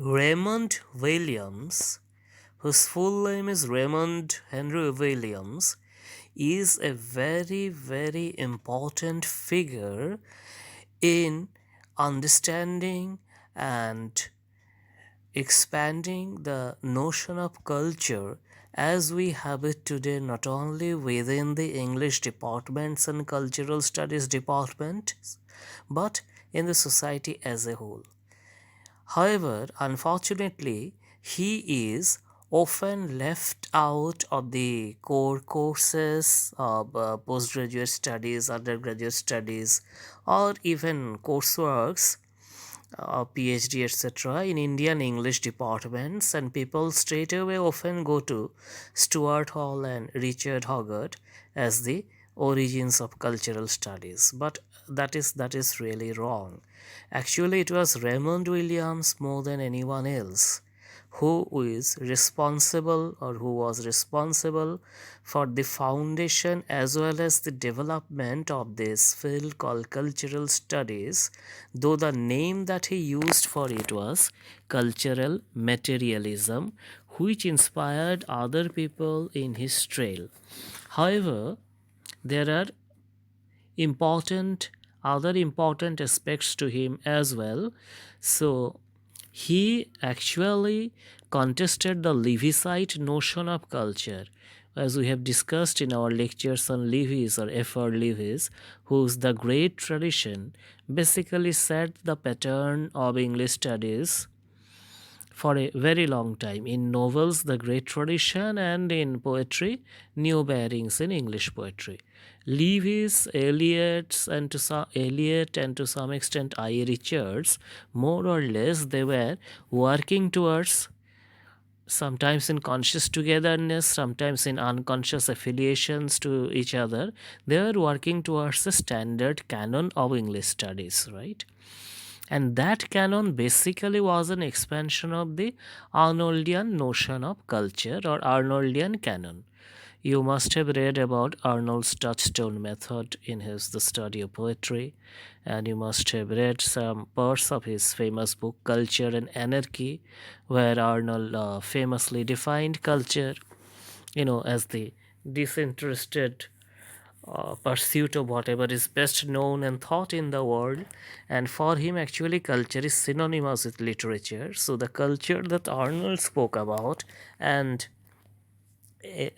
Raymond Williams, whose full name is Raymond Henry Williams, is a very, very important figure in understanding and expanding the notion of culture as we have it today, not only within the English departments and cultural studies departments, but in the society as a whole. However, unfortunately, he is often left out of the core courses of postgraduate studies, undergraduate studies, or even courseworks, PhD, etc., in Indian English departments, and people straight away often go to Stuart Hall and Richard Hoggart as the origins of cultural studies. But that is really wrong. Actually, it was Raymond Williams more than anyone else who is responsible or who was responsible for the foundation as well as the development of this field called cultural studies, though the name that he used for it was cultural materialism, which inspired other people in his trail. However, there are important other important aspects to him as well. So he actually contested the Levisite notion of culture, as we have discussed in our lectures on Levis or F.R. Levis, whose The Great Tradition basically set the pattern of English studies for a very long time. In novels, The Great Tradition, and in poetry, New Bearings in English Poetry. Lewis, Eliot, and to some extent I. Richards, more or less, they were working towards, sometimes in conscious togetherness, sometimes in unconscious affiliations to each other. They were working towards a standard canon of English studies, right? And that canon basically was an expansion of the Arnoldian notion of culture or Arnoldian canon. You must have read about Arnold's touchstone method in his The Study of Poetry, and you must have read some parts of his famous book Culture and Anarchy, where Arnold famously defined culture, as the disinterested pursuit of whatever is best known and thought in the world. And for him, actually, culture is synonymous with literature. So the culture that Arnold spoke about and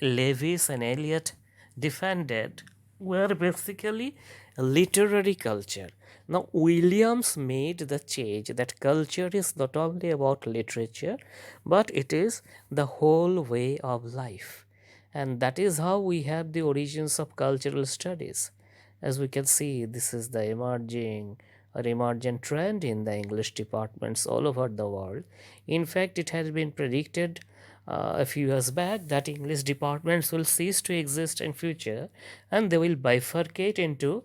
Lewis and Eliot defended were basically literary culture. Now, Williams made the change that culture is not only about literature, but it is the whole way of life. And that is how we have the origins of cultural studies. As we can see, this is the emergent trend in the English departments all over the world. In fact, it has been predicted a few years back that English departments will cease to exist in future, and they will bifurcate into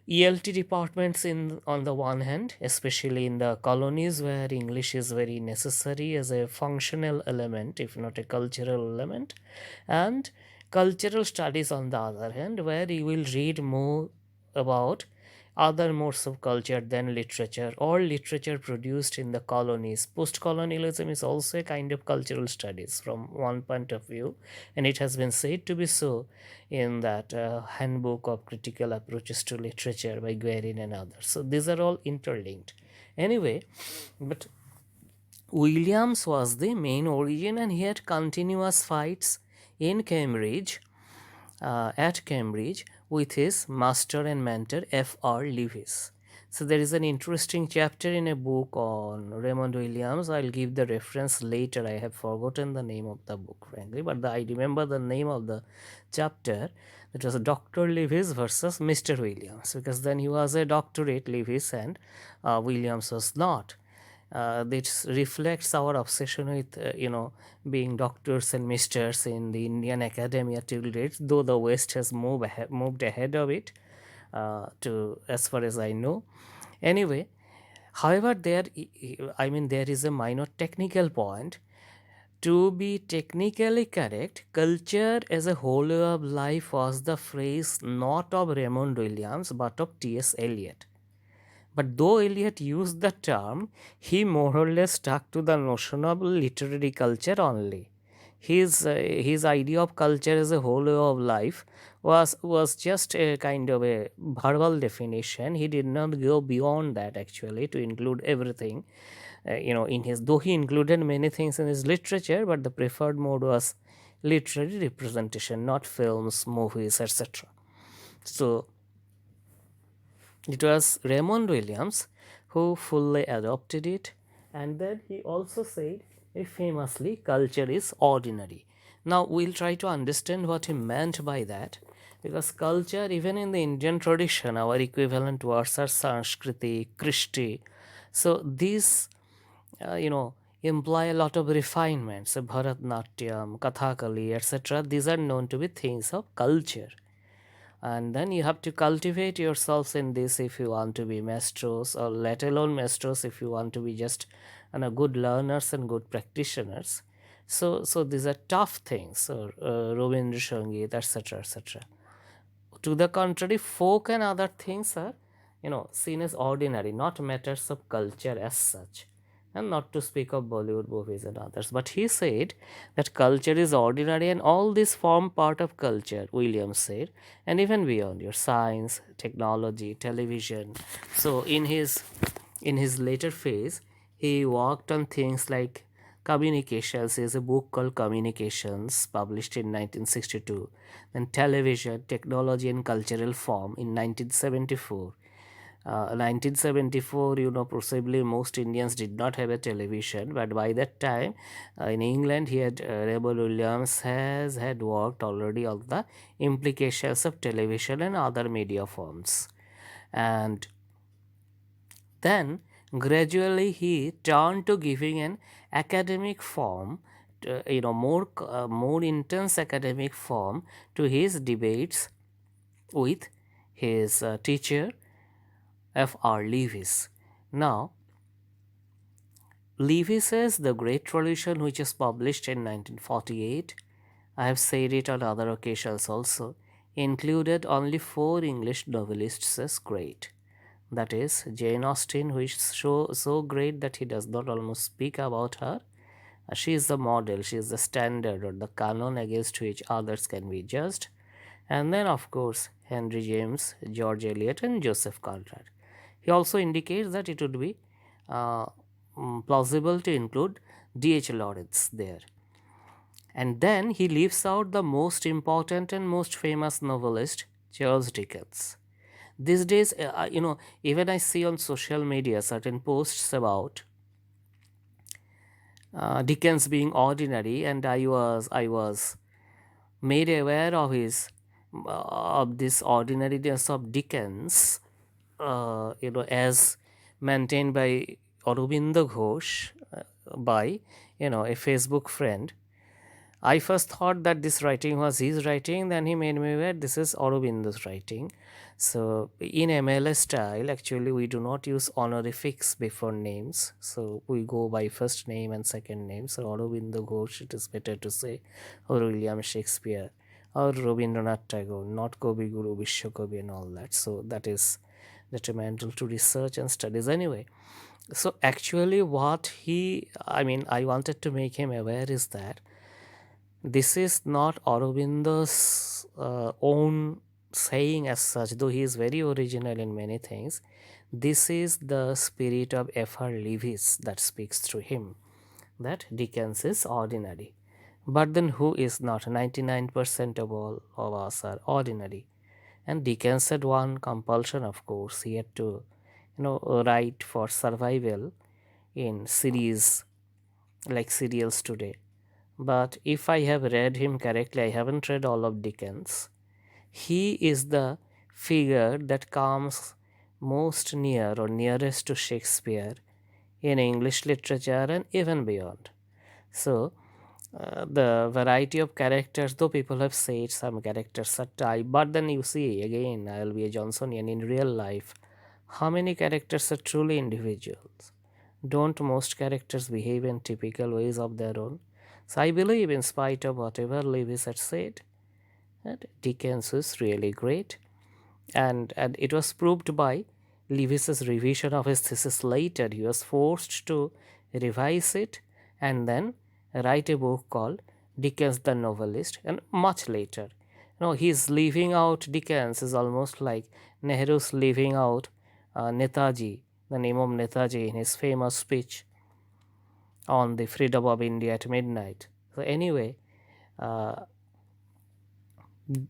ELT departments in on the one hand, especially in the colonies where English is very necessary as a functional element, if not a cultural element, and cultural studies on the other hand, where you will read more about other modes of culture than literature or literature produced in the colonies. Post colonialism is also a kind of cultural studies from one point of view, and it has been said to be so in that handbook of critical approaches to literature by Guerin and others. So these are all interlinked. Anyway, but Williams was the main origin, and he had continuous fights in Cambridge, at Cambridge, with his master and mentor F.R. Lewis. So there is an interesting chapter in a book on Raymond Williams. I'll give the reference later. I have forgotten the name of the book, frankly, but I remember the name of the chapter. It was Dr. Lewis versus Mr. Williams, because then he was a doctorate, Lewis, and Williams was not. This reflects our obsession with being doctors and misters in the Indian academia till date, though the West has moved ahead of it, to as far as I know. Anyway, however, there is a minor technical point. To be technically correct, culture as a whole of life was the phrase not of Raymond Williams but of T.S. Eliot. But though Eliot used the term, he more or less stuck to the notion of literary culture only. His idea of culture as a whole way of life was just a kind of a verbal definition. He did not go beyond that actually to include everything. In his, though he included many things in his literature, but the preferred mode was literary representation, not films, movies, etc. So it was Raymond Williams who fully adopted it, and then he also said famously, culture is ordinary. Now we'll try to understand what he meant by that, because culture, even in the Indian tradition, our equivalent words are Sanskriti, Krishti. So these, imply a lot of refinements. So Bharatnatyam, Kathakali, etc. These are known to be things of culture, and then you have to cultivate yourselves in this if you want to be maestros, or let alone maestros if you want to be just good learners and good practitioners. So these are tough things, or Rabindra Sangeet, etc., etc. To the contrary, folk and other things are, seen as ordinary, not matters of culture as such. And not to speak of Bollywood movies and others. But he said that culture is ordinary and all these form part of culture, Williams said, and even beyond your science, technology, television. So in his later phase, he worked on things like communications. Is a book called Communications, published in 1962. Then television, technology and cultural form in 1974. 1974, possibly most Indians did not have a television, but by that time, in England, Raymond Williams has had worked already on the implications of television and other media forms. And then gradually he turned to giving an academic form, more intense academic form to his debates with his teacher F.R. Lewis. Now, Lewis says the Great Tradition, which is published in 1948, I have said it on other occasions also, included only 4 English novelists as great. That is, Jane Austen, who is so great that he does not almost speak about her. She is the model, she is the standard or the canon against which others can be judged. And then, of course, Henry James, George Eliot, and Joseph Conrad. He also indicates that it would be uh, plausible to include D.H. Lawrence there. And then he leaves out the most important and most famous novelist, Charles Dickens. These days, even I see on social media certain posts about Dickens being ordinary, and I was made aware of this ordinariness of Dickens, as maintained by Aurobindo Ghosh, by a Facebook friend. I first thought that this writing was his writing, then he made me aware this is Aurobindo's writing. So in MLS style, actually we do not use honorifics before names. So we go by first name and second name. So Aurobindo Ghosh, it is better to say, or William Shakespeare, or Rabindranath Tagore, not Kavi Guru Vishwakavi and all that. So that is detrimental to research and studies anyway. So actually I wanted to make him aware is that this is not Aurobindo's own saying as such, though he is very original in many things. This is the spirit of F.R. Lewis that speaks through him, that Dickens is ordinary. But then who is not? 99% of all of us are ordinary. And Dickens had one compulsion, of course. He had to, write for survival in series like serials today. But if I have read him correctly, I haven't read all of Dickens. He is the figure that comes most near or nearest to Shakespeare in English literature and even beyond. So, the variety of characters, though people have said some characters are type, but then you see again, I'll be a Johnsonian in real life. How many characters are truly individuals? Don't most characters behave in typical ways of their own? So I believe, in spite of whatever Lewis had said, that Dickens was really great, and it was proved by Lewis's revision of his thesis later, he was forced to revise it and then write a book called Dickens the Novelist, and much later. His leaving out Dickens is almost like Nehru's leaving out Netaji, the name of Netaji, in his famous speech on the freedom of India at midnight. So, anyway, uh,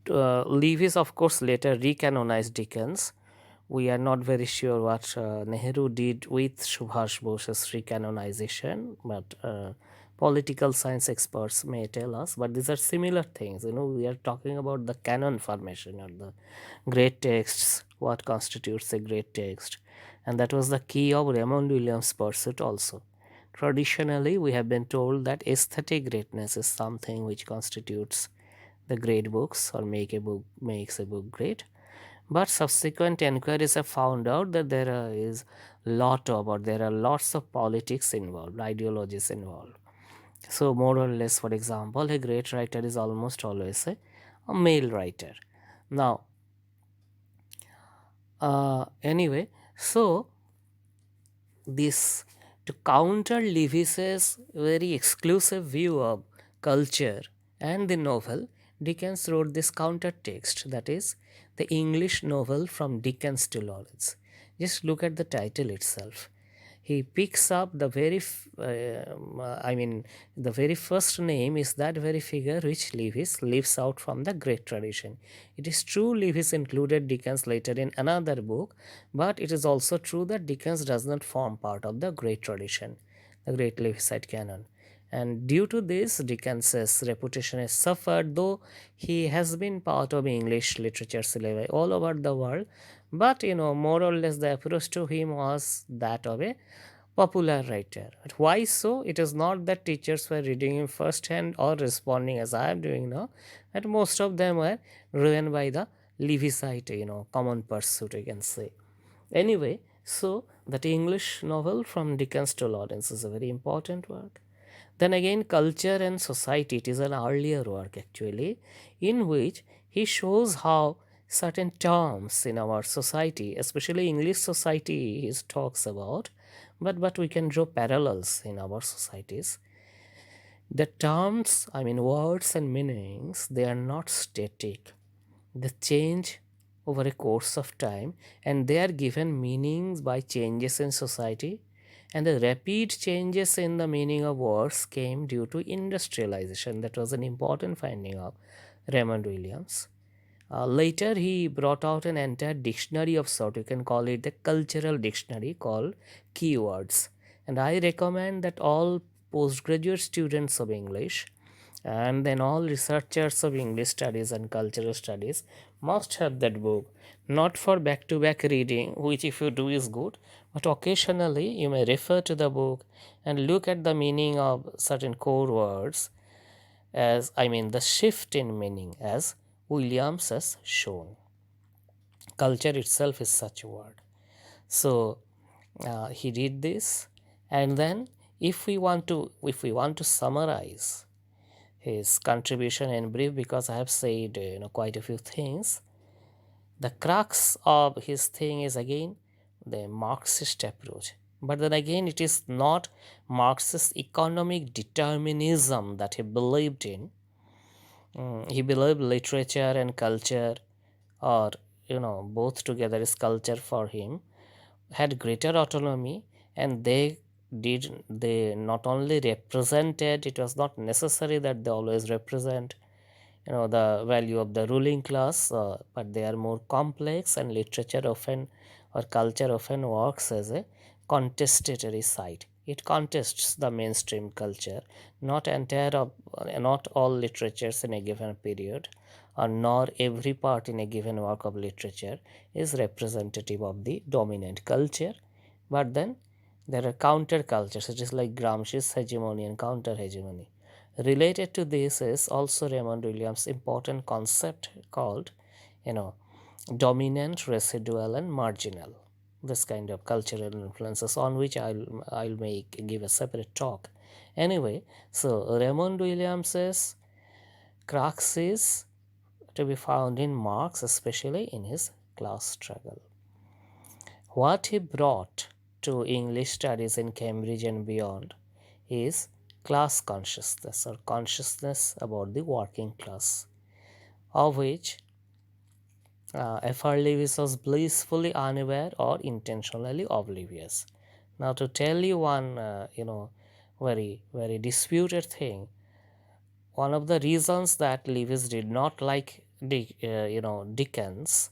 Lewis, of course, later recanonized Dickens. We are not very sure what Nehru did with Subhash Bose's recanonization, but political science experts may tell us. But these are similar things. We are talking about the canon formation or the great texts, what constitutes a great text. And that was the key of Raymond Williams' pursuit also. Traditionally, we have been told that aesthetic greatness is something which constitutes the great books or makes a book great. But subsequent inquiries have found out that there are lots of politics involved, ideologies involved. So more or less, for example, a great writer is almost always a male writer. Now, anyway, so this to counter Lewis's very exclusive view of culture and the novel, Dickens wrote this counter text, that is, the English novel from Dickens to Lawrence. Just look at the title itself. He picks up the the very first name is that very figure which Lewis leaves out from the great tradition. It is true Lewis included Dickens later in another book, but it is also true that Dickens does not form part of the great tradition, the great Lewisite canon. And due to this, Dickens's reputation has suffered, though he has been part of English literature syllabi all over the world. But more or less, the approach to him was that of a popular writer. But why so? It is not that teachers were reading him firsthand or responding as I am doing now, but most of them were driven by the Lewisite, common pursuit, you can say. Anyway, so that English novel from Dickens to Lawrence is a very important work. Then again, Culture and Society, it is an earlier work actually, in which he shows how certain terms in our society, especially English society, he talks about, but we can draw parallels in our societies. The terms, words and meanings, they are not static. They change over a course of time, and they are given meanings by changes in society, and the rapid changes in the meaning of words came due to industrialization. That was an important finding of Raymond Williams. Later, he brought out an entire dictionary of sort. You can call it the cultural dictionary called Keywords. And I recommend that all postgraduate students of English and then all researchers of English studies and cultural studies must have that book. Not for back to back reading, which if you do is good, but occasionally you may refer to the book and look at the meaning of certain core words the shift in meaning as Williams has shown. Culture itself is such a word. So he did this, and then if we want to summarize his contribution in brief, because I have said quite a few things, the crux of his thing is again the Marxist approach. But then again, it is not Marxist economic determinism that he believed in. He believed literature and culture, or both together is culture for him, had greater autonomy, and they not only represented, it was not necessary that they always represent the value of the ruling class, but they are more complex, and literature often or culture often works as a contestatory side. It contests the mainstream culture. Not all literatures in a given period, or nor every part in a given work of literature is representative of the dominant culture. But then there are counter cultures. It is like Gramsci's hegemony and counter hegemony. Related to this is also Raymond Williams' important concept called, dominant, residual, and marginal. This kind of cultural influences on which I'll give a separate talk. Anyway, so Raymond Williams's crux is to be found in Marx, especially in his class struggle. What he brought to English studies in Cambridge and beyond is class consciousness or consciousness about the working class, of which F.R. Lewis was blissfully unaware or intentionally oblivious. Now, to tell you one, very disputed thing, one of the reasons that Lewis did not like Dickens,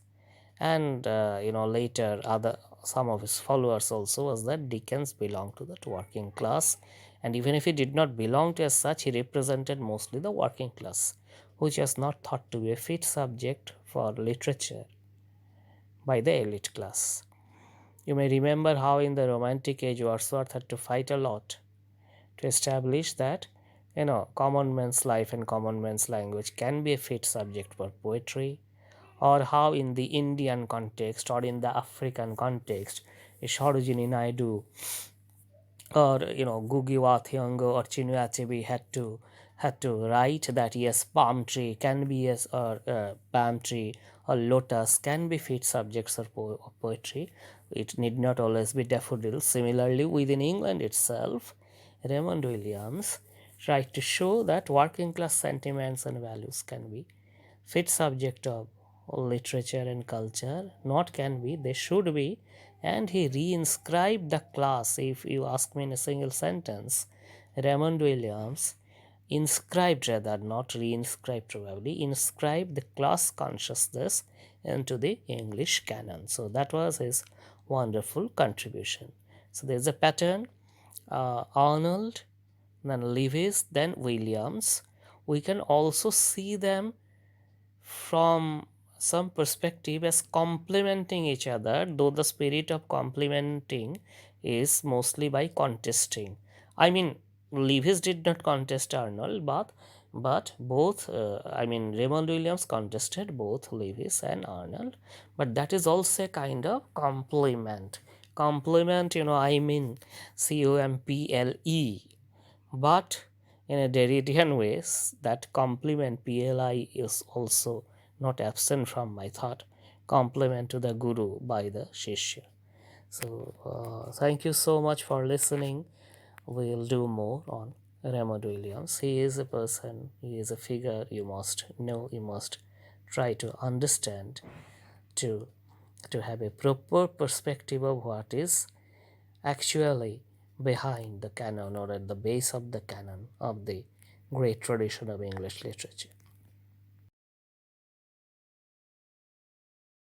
and later other some of his followers also, was that Dickens belonged to that working class, and even if he did not belong to as such, he represented mostly the working class, which was not thought to be a fit subject for literature by the elite class. You may remember how in the Romantic Age Wordsworth had to fight a lot to establish that common man's life and common man's language can be a fit subject for poetry, or how in the Indian context or in the African context, Sarojini Naidu or Gugi wa Thiong'o or Chinua Achebe had to write that yes, palm tree can be, yes, or palm tree or lotus can be fit subjects of poetry. It need not always be daffodils. Similarly, within England itself, Raymond Williams tried to show that working class sentiments and values can be fit subject of literature and culture. Not can be, they should be. And he reinscribed the class. If you ask me in a single sentence, Raymond Williams inscribed, rather not reinscribed, probably inscribed the class consciousness into the English canon. So that was his wonderful contribution. So there's a pattern: Arnold, then Lewis, then Williams. We can also see them from some perspective as complementing each other, though the spirit of complementing is mostly by contesting. I mean, Lewis did not contest Arnold, but both, Raymond Williams contested both Lewis and Arnold, but that is also a kind of complement. Complement, I mean COMPLE, but in a Derridian ways, that complement PLI is also not absent from my thought. Complement to the Guru by the Shishya. So, thank you so much for listening. We'll do more on Raymond Williams. He is a person, he is a figure you must know, you must try to understand to, to have a proper perspective of what is actually behind the canon or at the base of the canon of the great tradition of English literature.